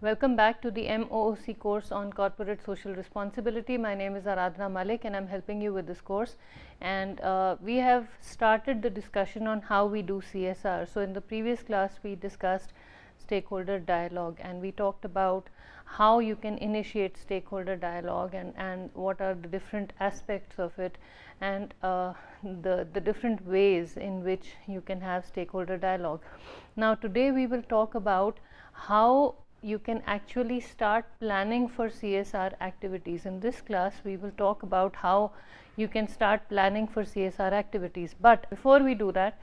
Welcome back to the MOOC course on corporate social responsibility. My name is Aradhana Malik and I'm helping you with this course, and we have started the discussion on how we do CSR. So in the previous class we discussed stakeholder dialogue and we talked about how you can initiate stakeholder dialogue and what are the different aspects of it, and the different ways in which you can have stakeholder dialogue. Now today we will talk about how you can actually start planning for CSR activities. In this class we will talk about how you can start planning for CSR activities. But before we do that,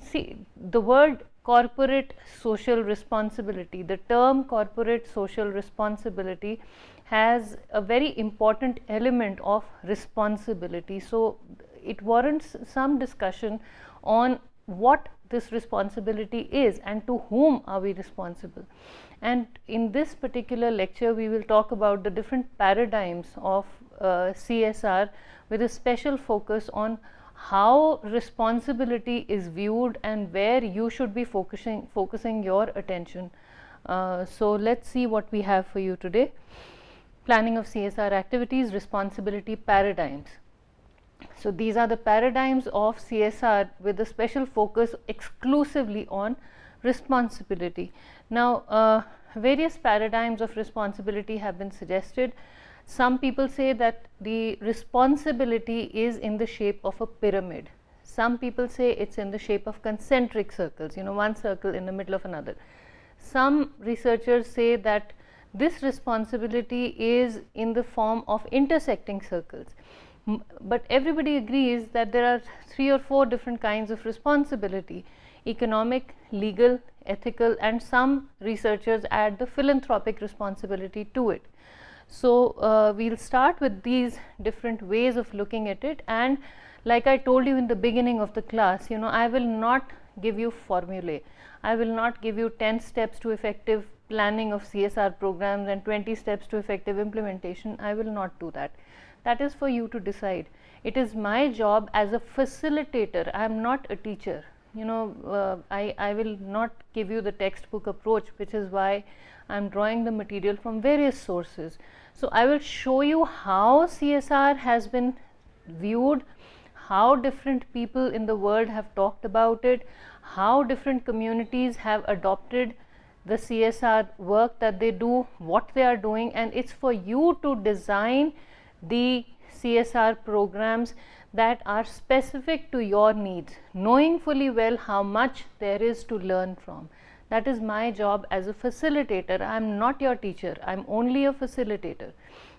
see, the word corporate social responsibility, the term corporate social responsibility has a very important element of responsibility. So it warrants some discussion on what this responsibility is and to whom are we responsible. And in this particular lecture we will talk about the different paradigms of CSR with a special focus on how responsibility is viewed and where you should be focusing your attention. So let's see what we have for you today. Planning of CSR activities, responsibility paradigms. So these are the paradigms of CSR with a special focus exclusively on responsibility. Now various paradigms of responsibility have been suggested. Some people say that the responsibility is in the shape of a pyramid. Some people say it's in the shape of concentric circles, one circle in the middle of another. Some researchers say that this responsibility is in the form of intersecting circles. But everybody agrees that there are 3 or 4 different kinds of responsibility: economic, legal, ethical, and some researchers add the philanthropic responsibility to it. So we'll start with these different ways of looking at it, and like I told you in the beginning of the class, I will not give you formulae. I will not give you 10 steps to effective planning of CSR programs and 20 steps to effective implementation. I will not do that. That is for you to decide. It is my job as a facilitator. I am not a teacher. I will not give you the textbook approach, which is why I am drawing the material from various sources. So I will show you how CSR has been viewed, how different people in the world have talked about it, how different communities have adopted the CSR work that they do, what they are doing, and it's for you to design the CSR programs that are specific to your needs, knowing fully well how much there is to learn from. That is my job as a facilitator. I am not your teacher. I am only a facilitator.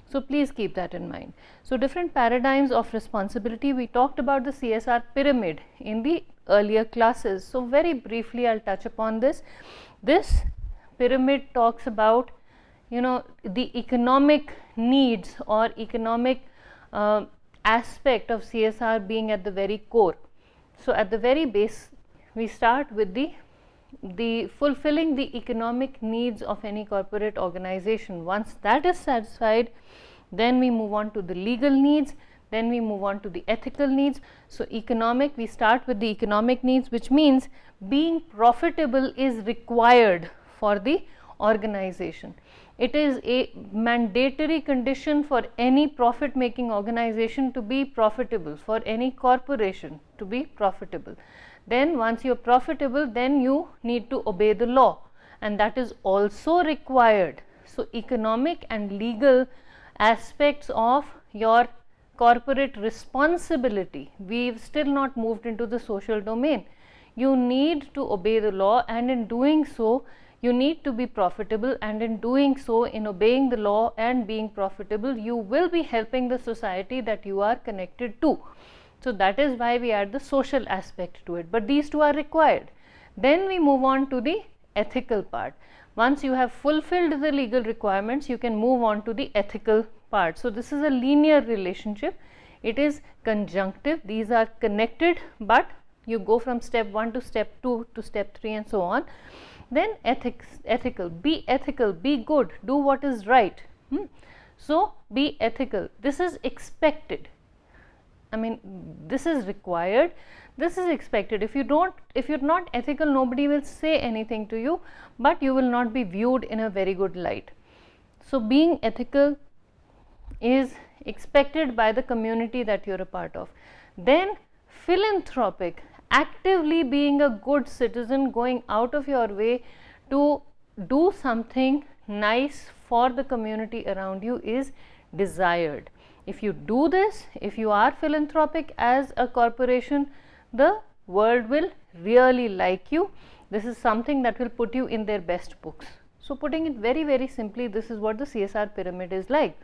So please keep that in mind. So different paradigms of responsibility. We talked about the CSR pyramid in the earlier classes. So very briefly I'll touch upon this. This pyramid talks about the economic needs or economic aspect of CSR being at the very core. So at the very base we start with the fulfilling the economic needs of any corporate organization. Once that is satisfied, then we move on to the legal needs, then we move on to the ethical needs. So economic, we start with the economic needs, which means being profitable is required for the organization. It is a mandatory condition for any profit making organization to be profitable, for any corporation to be profitable. Then once you are profitable, then you need to obey the law, and that is also required. So economic and legal aspects of your corporate responsibility, we've still not moved into the social domain. You need to obey the law, and in doing so you need to be profitable, and in doing so, in obeying the law and being profitable, you will be helping the society that you are connected to. So that is why we add the social aspect to it, but these two are required. Then we move on to the ethical part. Once you have fulfilled the legal requirements, you can move on to the ethical part. So this is a linear relationship. It is conjunctive. These are connected, but you go from step 1 to step 2 to step 3 and so on. Then ethical, be good, do what is right. So be ethical. This is expected. I mean, this is required, this is expected. If you're not ethical, nobody will say anything to you, but you will not be viewed in a very good light. So being ethical is expected by the community that you're a part of. Then philanthropic, actively being a good citizen, going out of your way to do something nice for the community around you is desired. If you do this, if you are philanthropic as a corporation, the world will really like you. This is something that will put you in their best books. So putting it very, very simply, this is what the CSR pyramid is like.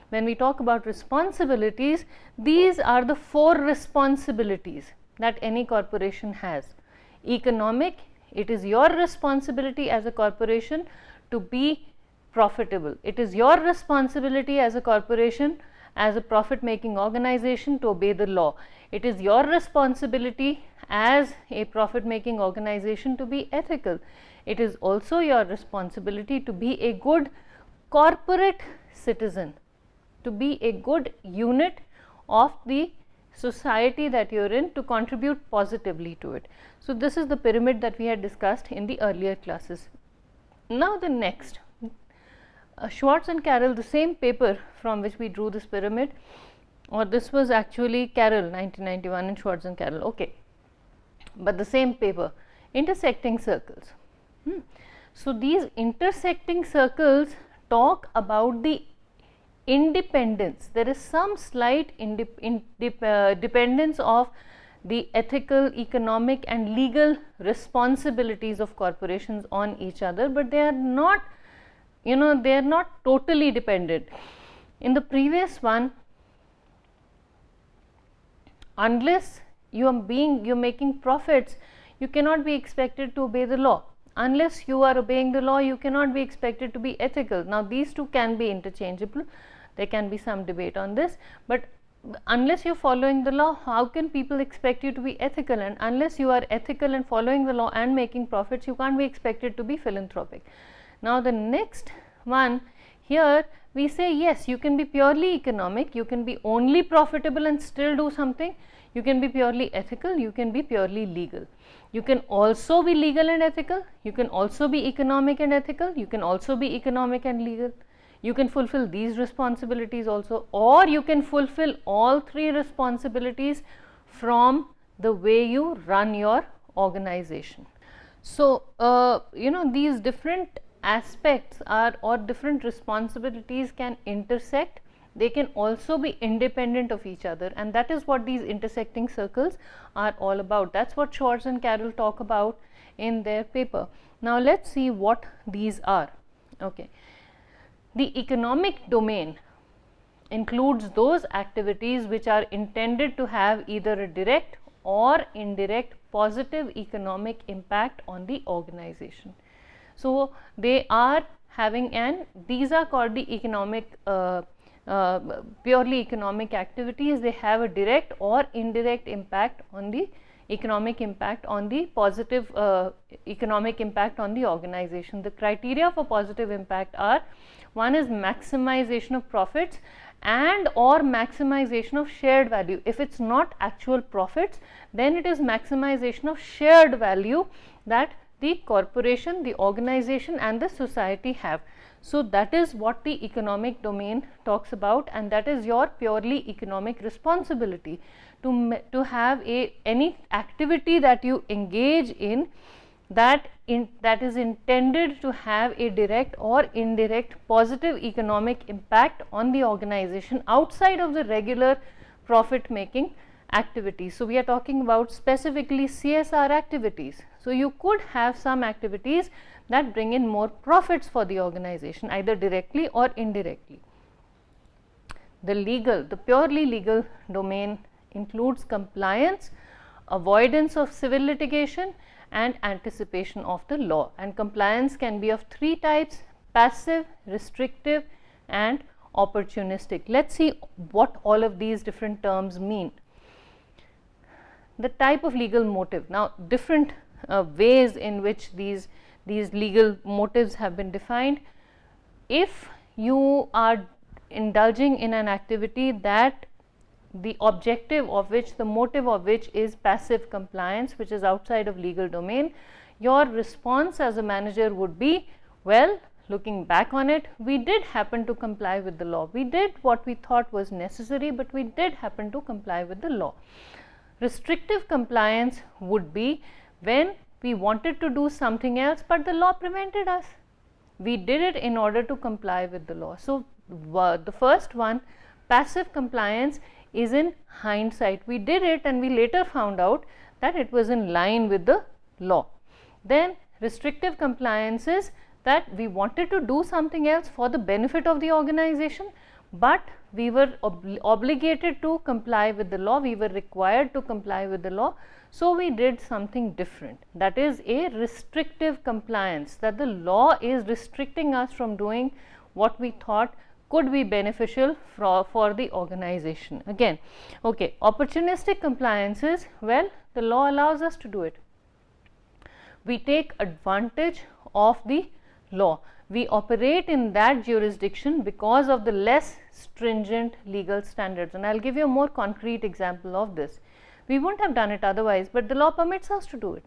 When we talk about responsibilities, these are the 4 responsibilities that any corporation has. Economic, it is your responsibility as a corporation to be profitable. It is your responsibility as a corporation, as a profit making organization, to obey the law. It is your responsibility as a profit making organization to be ethical. It is also your responsibility to be a good corporate citizen, to be a good unit of the society that you're in, to contribute positively to it. So this is the pyramid that we had discussed in the earlier classes. Now the next, Schwartz and Carroll, the same paper from which we drew this pyramid, or this was actually Carroll 1991 and Schwartz and Carroll, okay, but the same paper, intersecting circles. So these intersecting circles talk about the independence. There is some slight dependence of the ethical, economic and legal responsibilities of corporations on each other, but they are not, they are not totally dependent. In the previous one, unless you're making profits, you cannot be expected to obey the law. Unless you are obeying the law, you cannot be expected to be ethical. Now these two can be interchangeable. There can be some debate on this, but unless you're following the law, how can people expect you to be ethical? And unless you are ethical and following the law and making profits, you can't be expected to be philanthropic. Now the next one, here we say yes, you can be purely economic, you can be only profitable and still do something. You can be purely ethical, you can be purely legal. You can also be legal and ethical, you can also be economic and ethical, you can also be economic and legal. You can fulfill these responsibilities also, or you can fulfill all 3 responsibilities from the way you run your organization. So, these different aspects or different responsibilities can intersect. They can also be independent of each other, and that is what these intersecting circles are all about. That's what Schwartz and Carroll talk about in their paper. Now let's see what these are. Okay. The economic domain includes those activities which are intended to have either a direct or indirect positive economic impact on the organization. So they are having these are called the economic purely economic activities. They have a direct or indirect impact on the economic impact on the positive economic impact on the organization. The criteria for positive impact are: one is maximization of profits and or maximization of shared value. If it's not actual profits, then it is maximization of shared value that the corporation, the organization and the society have. So that is what the economic domain talks about, and that is your purely economic responsibility to have any activity that you engage in that is intended to have a direct or indirect positive economic impact on the organization outside of the regular profit making activities. So we are talking about specifically CSR activities. So you could have some activities that bring in more profits for the organization, either directly or indirectly. The purely legal domain includes compliance, avoidance of civil litigation and anticipation of the law, and compliance can be of 3 types: passive, restrictive and opportunistic. Let's see what all of these different terms mean. The type of legal motive. Now different ways in which these legal motives have been defined. If you are indulging in an activity that the objective of which, the motive of which is passive compliance, which is outside of legal domain, your response as a manager would be, well, looking back on it, we did happen to comply with the law. We did what we thought was necessary, but we did happen to comply with the law. Restrictive compliance would be when we wanted to do something else, but the law prevented us. We did it in order to comply with the law. So, the first one, passive compliance, is in hindsight. We did it and we later found out that it was in line with the law. Then restrictive compliance is that we wanted to do something else for the benefit of the organization, but we were obligated to comply with the law, we were required to comply with the law, so we did something different. That is a restrictive compliance, that the law is restricting us from doing what we thought could be beneficial for the organization. Again, okay, opportunistic compliance is, well, the law allows us to do it. We take advantage of the law. We operate in that jurisdiction because of the less stringent legal standards, and I will give you a more concrete example of this. We wouldn't have done it otherwise, but the law permits us to do it.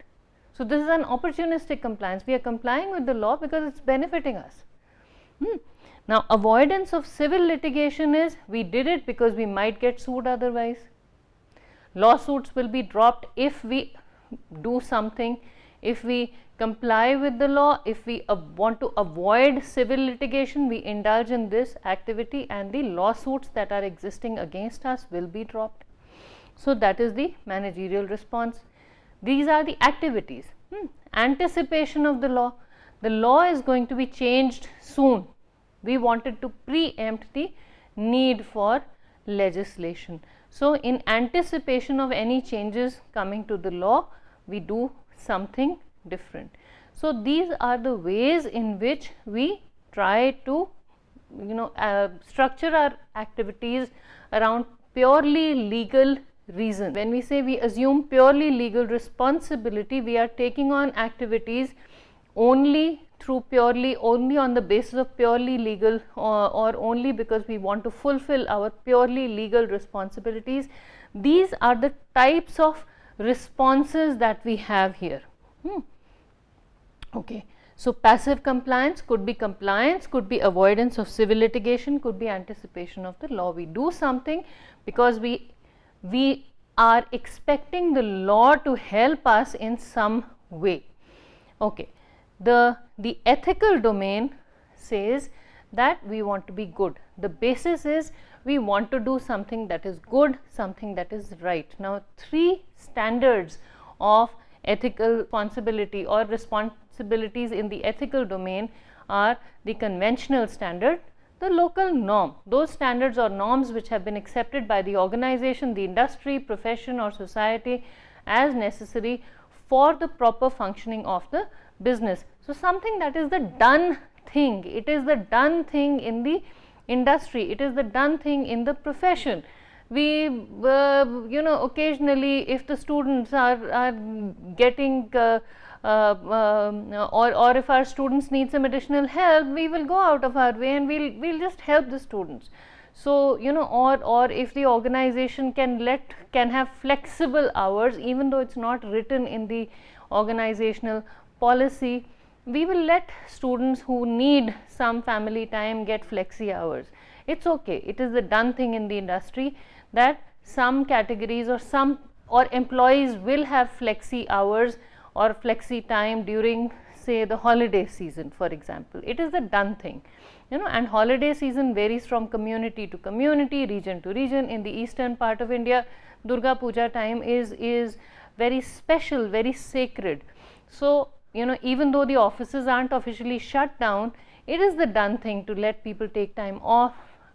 So, this is an opportunistic compliance. We are complying with the law because it is benefiting us. Now, avoidance of civil litigation is, we did it because we might get sued otherwise. Lawsuits will be dropped if we do something, if we comply with the law, if we want to avoid civil litigation, we indulge in this activity and the lawsuits that are existing against us will be dropped. So, that is the managerial response. These are the activities. Anticipation of the law. The law is going to be changed soon. We wanted to preempt the need for legislation. So, in anticipation of any changes coming to the law, we do something different. So, these are the ways in which we try to structure our activities around purely legal reason. When we say we assume purely legal responsibility, we are taking on activities only on the basis of purely legal or only because we want to fulfill our purely legal responsibilities. These are the types of responses that we have here. Okay. So, passive compliance, could be avoidance of civil litigation, could be anticipation of the law. We do something because we are expecting the law to help us in some way. Okay. The ethical domain says that we want to be good. The basis is we want to do something that is good, something that is right. Now, three standards of ethical responsibility or responsibilities in the ethical domain are the conventional standard, the local norm, those standards or norms which have been accepted by the organization, the industry, profession or society as necessary for the proper functioning of the business. So, something that is the done thing, it is the done thing in the industry, it is the done thing in the profession. We occasionally if the students are getting or if our students need some additional help, we will go out of our way and we'll just help the students. So, or if the organization can have flexible hours, even though it's not written in the organizational policy, we will let students who need some family time get flexi hours. It's okay. It is the done thing in the industry that some categories or employees will have flexi hours or flexi time during, say, the holiday season, for example. It is the done thing, and holiday season varies from community to community, region to region. In the eastern part of India, Durga Puja time is very special, very sacred. So, even though the offices aren't officially shut down, it is the done thing to let people take time off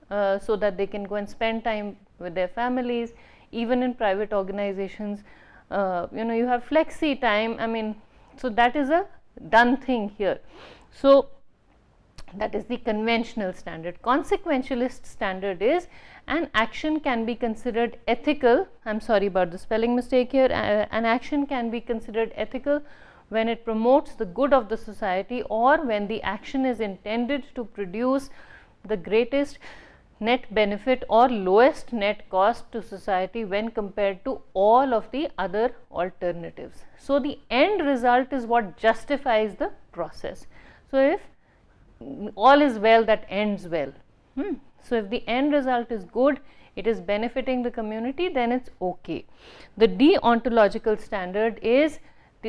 so that they can go and spend time with their families. Even in private organizations, you have flexi time. I mean, so that is a done thing here. So, that is the conventional standard. Consequentialist standard is an action can be considered ethical. I am sorry about the spelling mistake here. An action can be considered ethical when it promotes the good of the society or when the action is intended to produce the greatest net benefit or lowest net cost to society when compared to all of the other alternatives. So the end result is what justifies the process. So if all is well that ends well, so if the end result is good, it is benefiting the community, then it's okay. The deontological standard is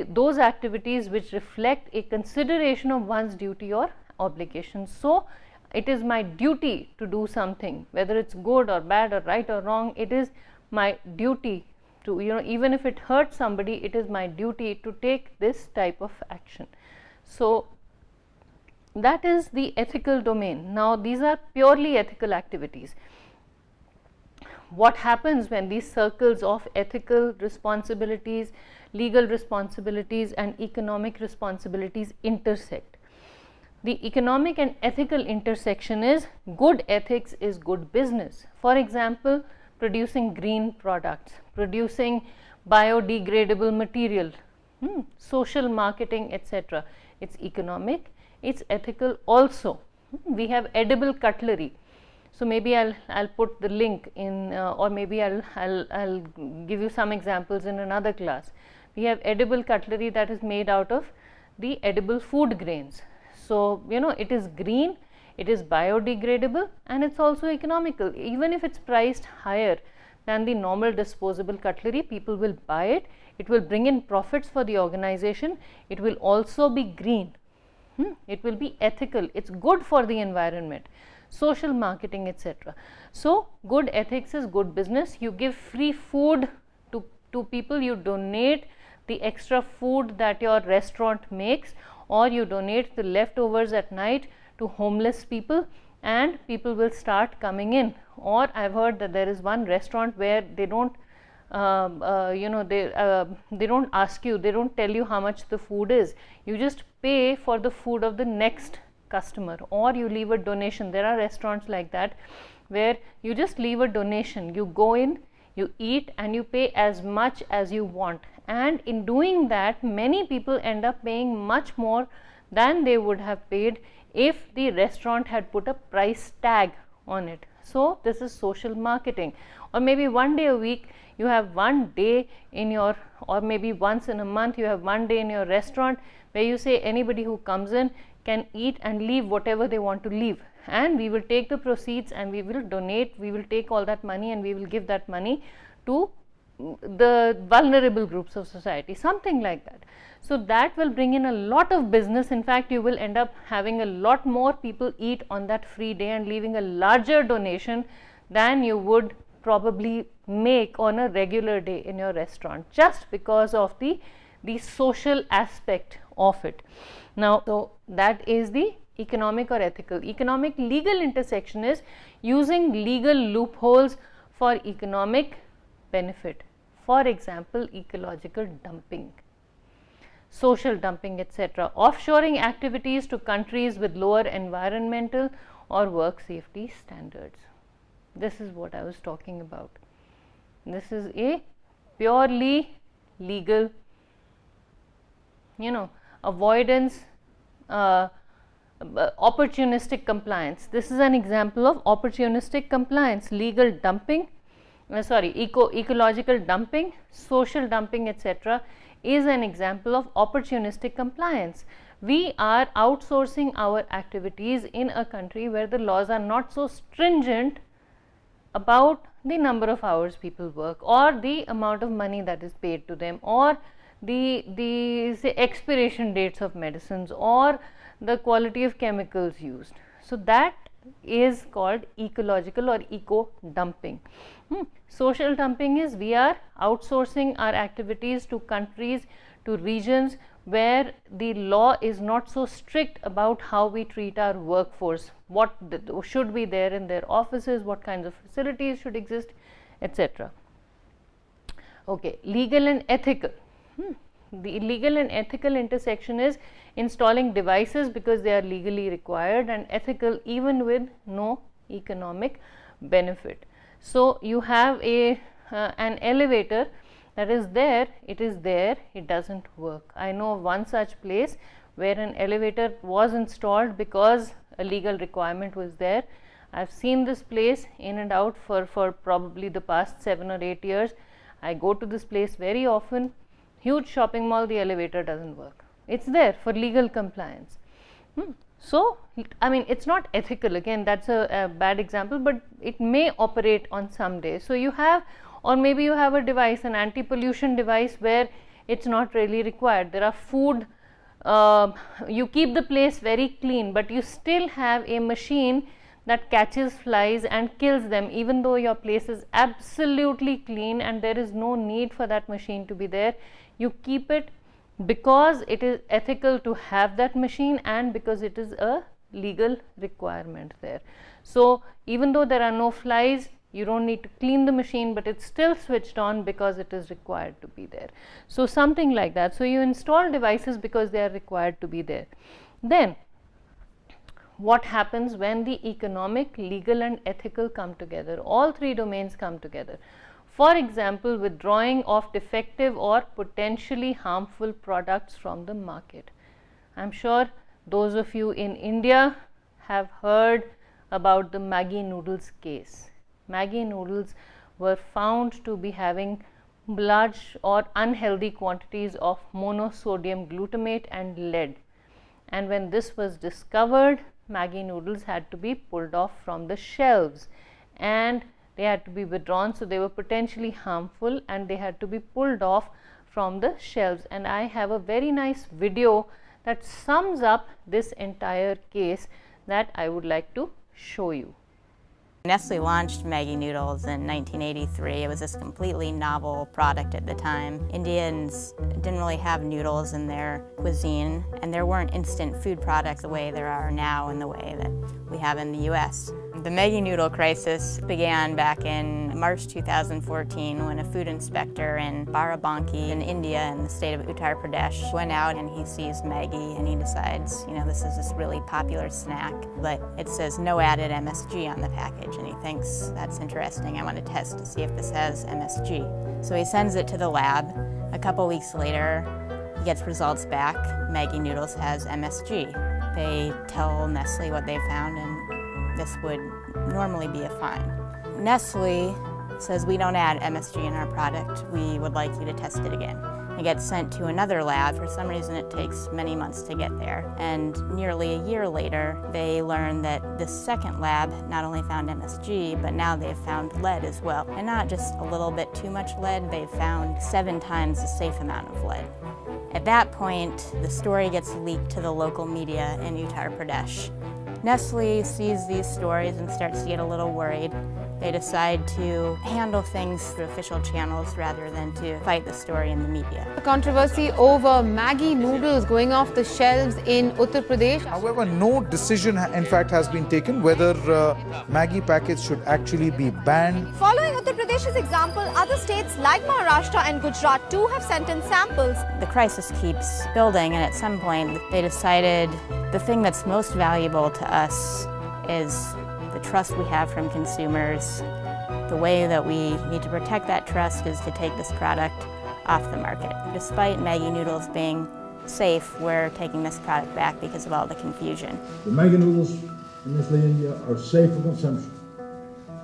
those activities which reflect a consideration of one's duty or obligation. So it is my duty to do something, whether it's good or bad or right or wrong, it is my duty to, even if it hurts somebody, it is my duty to take this type of action. So that is the ethical domain. Now these are purely ethical activities. What happens when these circles of ethical responsibilities, legal responsibilities and economic responsibilities intersect? The economic and ethical intersection is good ethics is good business. For example, producing green products, producing biodegradable material, social marketing, etc. It's economic, it's ethical also. We have edible cutlery. So maybe I'll put the link in, or maybe I'll give you some examples in another class. We have edible cutlery that is made out of the edible food grains. So it is green, it is biodegradable, and it's also economical. Even if it's priced higher than the normal disposable cutlery, people will buy it. It will bring in profits for the organization. It will also be green. It will be ethical. It's good for the environment. Social marketing, etc. So good ethics is good business. You give free food to people, you donate the extra food that your restaurant makes, or you donate the leftovers at night to homeless people, and people will start coming in. Or I've heard that there is one restaurant where they don't they don't ask you, they don't tell you how much the food is. You just pay for the food of the next customer, or you leave a donation. There are restaurants like that where you just leave a donation. You go in, you eat, and you pay as much as you want. And in doing that, many people end up paying much more than they would have paid if the restaurant had put a price tag on it. So this is social marketing. Or maybe one day a week you have one day in your, or maybe once in a month you have one day in your restaurant where you say anybody who comes in can eat and leave whatever they want to leave, and we will take the proceeds and we will donate, we will take all that money and we will give that money to the vulnerable groups of society, something like that. So that will bring in a lot of business. In fact, you will end up having a lot more people eat on that free day and leaving a larger donation than you would probably make on a regular day in your restaurant, just because of the social aspect of it. Now, so that is the economic or ethical. Economic legal intersection is using legal loopholes for economic benefit. For example, ecological dumping, social dumping, etc. Offshoring activities to countries with lower environmental or work safety standards. This is what I was talking about. This is a purely legal, avoidance, opportunistic compliance. This is an example of opportunistic compliance. Legal dumping, ecological dumping, social dumping, etc. is an example of opportunistic compliance. We are outsourcing our activities in a country where the laws are not so stringent about the number of hours people work, or the amount of money that is paid to them, or the say expiration dates of medicines, or the quality of chemicals used. So that is called ecological or eco dumping. Social dumping is we are outsourcing our activities to countries, to regions where the law is not so strict about how we treat our workforce, what should be there in their offices, what kinds of facilities should exist, etc. Okay, legal and ethical. The legal and ethical intersection is installing devices because they are legally required, and ethical even with no economic benefit. So you have an elevator that is there, it doesn't work. I know of one such place where an elevator was installed because a legal requirement was there. I've seen this place in and out for probably the past 7 or 8 years. I go to this place very often. Huge shopping mall, the elevator doesn't work. It's there for legal compliance. So, I mean, it's not ethical. Again, that's a bad example, but it may operate on some days. So, you have, or maybe you have a device, an anti-pollution device, where it's not really required. There are food, you keep the place very clean, but you still have a machine that catches flies and kills them, even though your place is absolutely clean and there is no need for that machine to be there. You keep it because it is ethical to have that machine and because it is a legal requirement there. So, even though there are no flies, you don't need to clean the machine, but it's still switched on because it is required to be there. So, something like that. So, you install devices because they are required to be there. Then, what happens when the economic, legal and ethical come together? All three domains come together. For example, withdrawing of defective or potentially harmful products from the market. I'm sure those of you in India have heard about the Maggi noodles case. Maggi noodles were found to be having large or unhealthy quantities of monosodium glutamate and lead. And when this was discovered, Maggi noodles had to be pulled off from the shelves and they had to be withdrawn. So, they were potentially harmful and they had to be pulled off from the shelves. And I have a very nice video that sums up this entire case that I would like to show you. Nestle launched Maggi Noodles in 1983. It was this completely novel product at the time. Indians didn't really have noodles in their cuisine, and there weren't instant food products the way there are now in the way that we have in the US. The Maggi noodle crisis began back in March 2014 when a food inspector in Barabanki in India in the state of Uttar Pradesh went out and he sees Maggi and he decides, this is this really popular snack, but it says no added MSG on the package, and he thinks that's interesting. I want to test to see if this has MSG. So he sends it to the lab. A couple weeks later, he gets results back. Maggi noodles has MSG. They tell Nestle what they found, and this would normally be a fine. Nestle says, we don't add MSG in our product. We would like you to test it again. It gets sent to another lab. For some reason, it takes many months to get there. And nearly a year later, they learn that this second lab not only found MSG, but now they've found lead as well. And not just a little bit too much lead, they've found 7 times the safe amount of lead. At that point, the story gets leaked to the local media in Uttar Pradesh. Nestle sees these stories and starts to get a little worried. They decide to handle things through official channels rather than to fight the story in the media. The controversy over Maggi noodles going off the shelves in Uttar Pradesh. However, no decision in fact has been taken whether Maggi packets should actually be banned. Following Uttar Pradesh's example, other states like Maharashtra and Gujarat too have sent in samples. The crisis keeps building, and at some point they decided the thing that's most valuable to us is the trust we have from consumers. The way that we need to protect that trust is to take this product off the market. Despite Maggi noodles being safe, we're taking this product back because of all the confusion. The Maggi noodles in Nestle India are safe for consumption.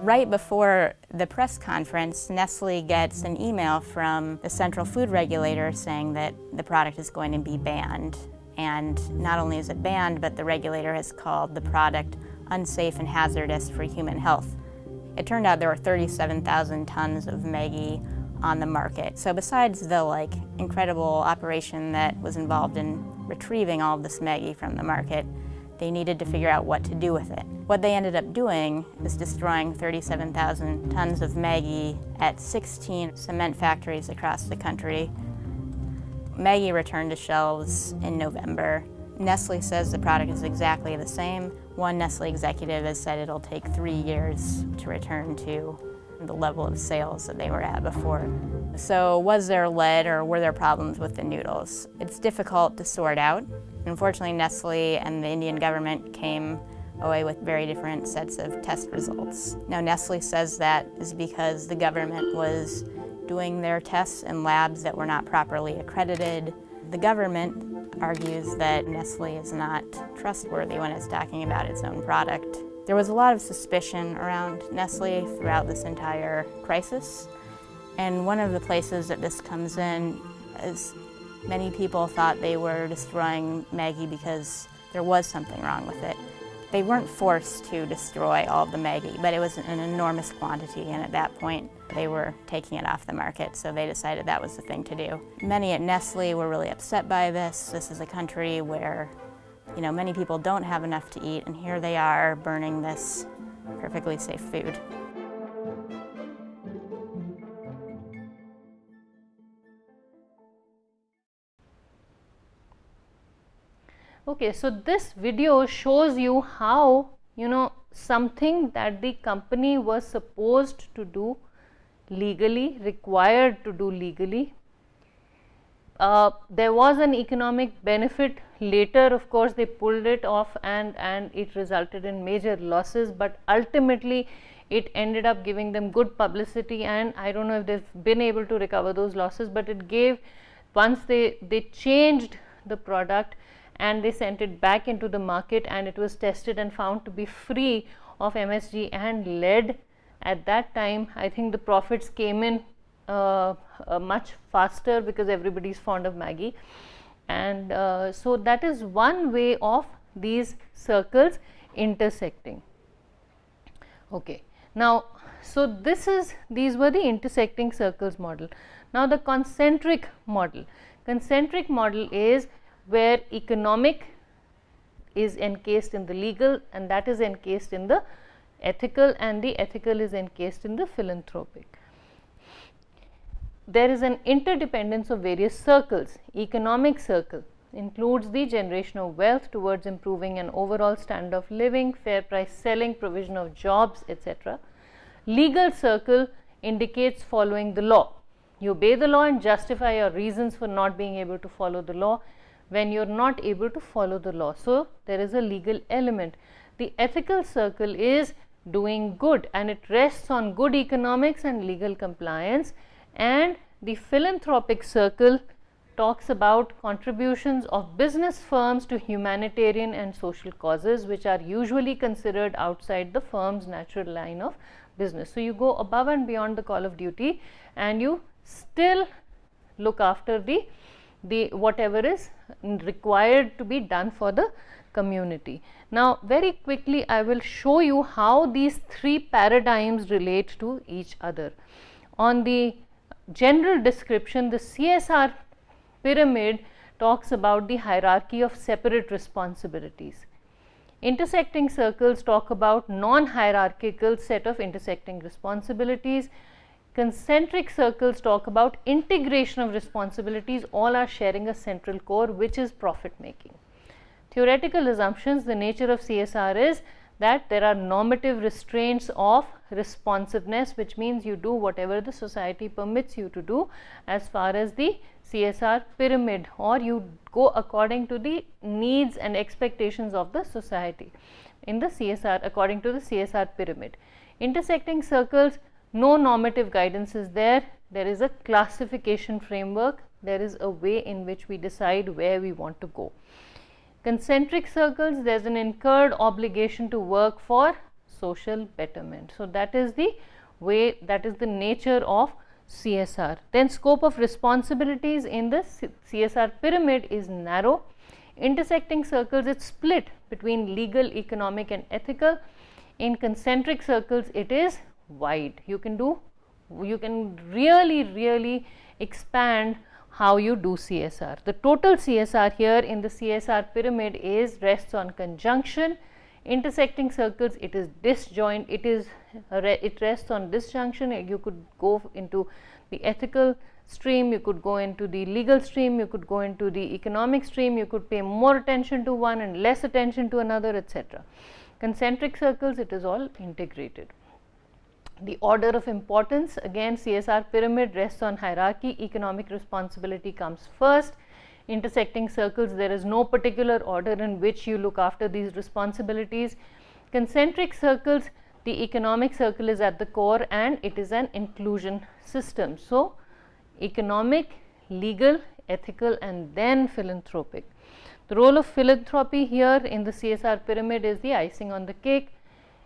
Right before the press conference, Nestle gets an email from the Central Food Regulator saying that the product is going to be banned. And not only is it banned, but the regulator has called the product unsafe and hazardous for human health. It turned out there were 37,000 tons of Maggi on the market. So besides the incredible operation that was involved in retrieving all of this Maggi from the market, they needed to figure out what to do with it. What they ended up doing is destroying 37,000 tons of Maggi at 16 cement factories across the country. Maggi returned to shelves in November. Nestle says the product is exactly the same. One Nestle executive has said it'll take 3 years to return to the level of sales that they were at before. So was there lead or were there problems with the noodles? It's difficult to sort out. Unfortunately, Nestle and the Indian government came away with very different sets of test results. Now, Nestle says that is because the government was doing their tests in labs that were not properly accredited. The government argues that Nestle is not trustworthy when it's talking about its own product. There was a lot of suspicion around Nestle throughout this entire crisis. And one of the places that this comes in is many people thought they were destroying Maggi because there was something wrong with it. They weren't forced to destroy all of the Maggi, but it was an enormous quantity, and at that point they were taking it off the market, so they decided that was the thing to do. Many at Nestle were really upset by this. This is a country where, many people don't have enough to eat, and here they are burning this perfectly safe food. Okay, so this video shows you how, something that the company was supposed to do legally, required to do legally. There was an economic benefit. Later, of course, they pulled it off and it resulted in major losses, but ultimately it ended up giving them good publicity, and I don't know if they've been able to recover those losses, but it gave, once they changed the product and they sent it back into the market and it was tested and found to be free of MSG and lead. At that time, I think the profits came in much faster because everybody is fond of Maggi, and so that is one way of these circles intersecting. Okay, now so these were the intersecting circles model. Now the concentric model. Concentric model is where economic is encased in the legal, and that is encased in the ethical, and the ethical is encased in the philanthropic. There is an interdependence of various circles. Economic circle includes the generation of wealth towards improving an overall standard of living, fair price selling, provision of jobs, etc. Legal circle indicates following the law. You obey the law and justify your reasons for not being able to follow the law when you are not able to follow the law. So there is a legal element. The ethical circle is doing good, and it rests on good economics and legal compliance. And the philanthropic circle talks about contributions of business firms to humanitarian and social causes, which are usually considered outside the firm's natural line of business. So you go above and beyond the call of duty, and you still look after the whatever is required to be done for the community. Now very quickly I will show you how these three paradigms relate to each other. On the general description, the CSR pyramid talks about the hierarchy of separate responsibilities. Intersecting circles talk about non-hierarchical set of intersecting responsibilities. Concentric circles talk about integration of responsibilities. All are sharing a central core, which is profit making. Theoretical assumptions. The nature of CSR is that there are normative restraints of responsiveness, which means you do whatever the society permits you to do as far as the CSR pyramid, or you go according to the needs and expectations of the society in the CSR, according to the CSR pyramid. Intersecting circles, no normative guidance is there. There is a classification framework. There is a way in which we decide where we want to go. Concentric circles, there is an incurred obligation to work for social betterment. So that is the way, that is the nature of CSR. Then scope of responsibilities in the CSR pyramid is narrow. Intersecting circles, it's split between legal, economic and ethical. In concentric circles, it is wide. You can really expand how you do CSR. The total CSR here in the CSR pyramid rests on conjunction. Intersecting circles, it is disjoint, it rests on disjunction. You could go into the ethical stream, you could go into the legal stream, you could go into the economic stream, you could pay more attention to one and less attention to another, etc. Concentric circles, it is all integrated. The order of importance, again CSR pyramid rests on hierarchy. Economic responsibility comes first. Intersecting circles, there is no particular order in which you look after these responsibilities. Concentric circles, the economic circle is at the core and it is an inclusion system. So economic, legal, ethical and then philanthropic. The role of philanthropy here in the CSR pyramid is the icing on the cake.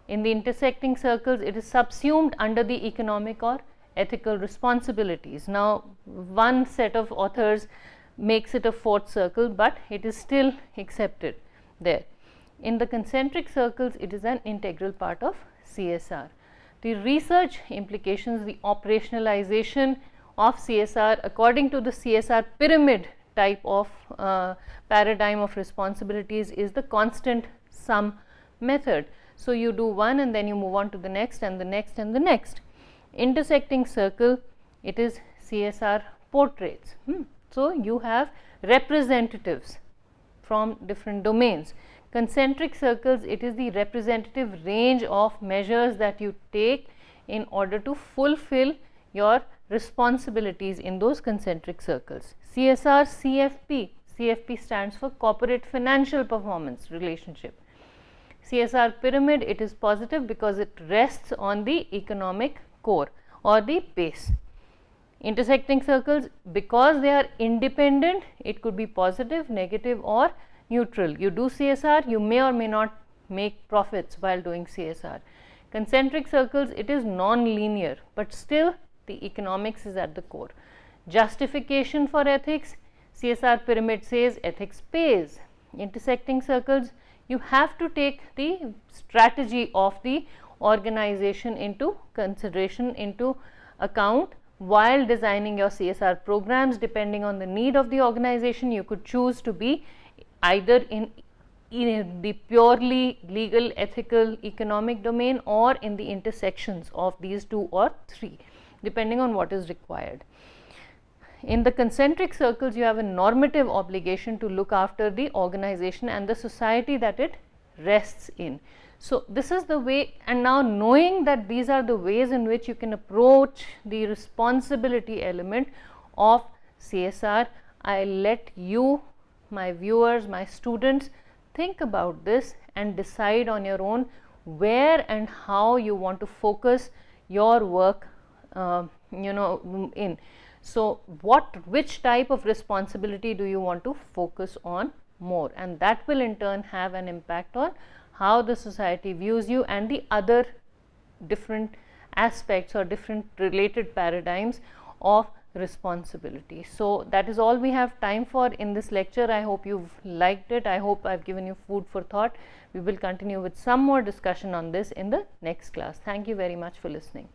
In the intersecting circles, it is subsumed under the economic or ethical responsibilities. Now, one set of authors makes it a fourth circle, but it is still accepted there. In the concentric circles, it is an integral part of CSR. The research implications, the operationalization of CSR according to the CSR pyramid type of paradigm of responsibilities is the constant sum method. So, you do one and then you move on to the next and the next and the next. Intersecting circle, it is CSR portraits. So, you have representatives from different domains. Concentric circles, it is the representative range of measures that you take in order to fulfill your responsibilities in those concentric circles. CSR CFP, CFP stands for corporate financial performance relationship. CSR pyramid, it is positive because it rests on the economic core or the base. Intersecting circles, because they are independent, it could be positive, negative or neutral. You do CSR, you may or may not make profits while doing CSR. Concentric circles, it is non-linear, but still the economics is at the core. Justification for ethics, CSR pyramid says ethics pays. Intersecting circles, you have to take the strategy of the organization into consideration, into account while designing your CSR programs. Depending on the need of the organization, you could choose to be either in the purely legal, ethical, economic domain or in the intersections of these two or three, depending on what is required. In the concentric circles, you have a normative obligation to look after the organization and the society that it rests in. So, this is the way, and now knowing that these are the ways in which you can approach the responsibility element of CSR, I let you, my viewers, my students, think about this and decide on your own where and how you want to focus your work in. So, which type of responsibility do you want to focus on more, and that will in turn have an impact on how the society views you and the other different aspects or different related paradigms of responsibility. So, that is all we have time for in this lecture. I hope you've liked it. I hope I've given you food for thought. We will continue with some more discussion on this in the next class. Thank you very much for listening.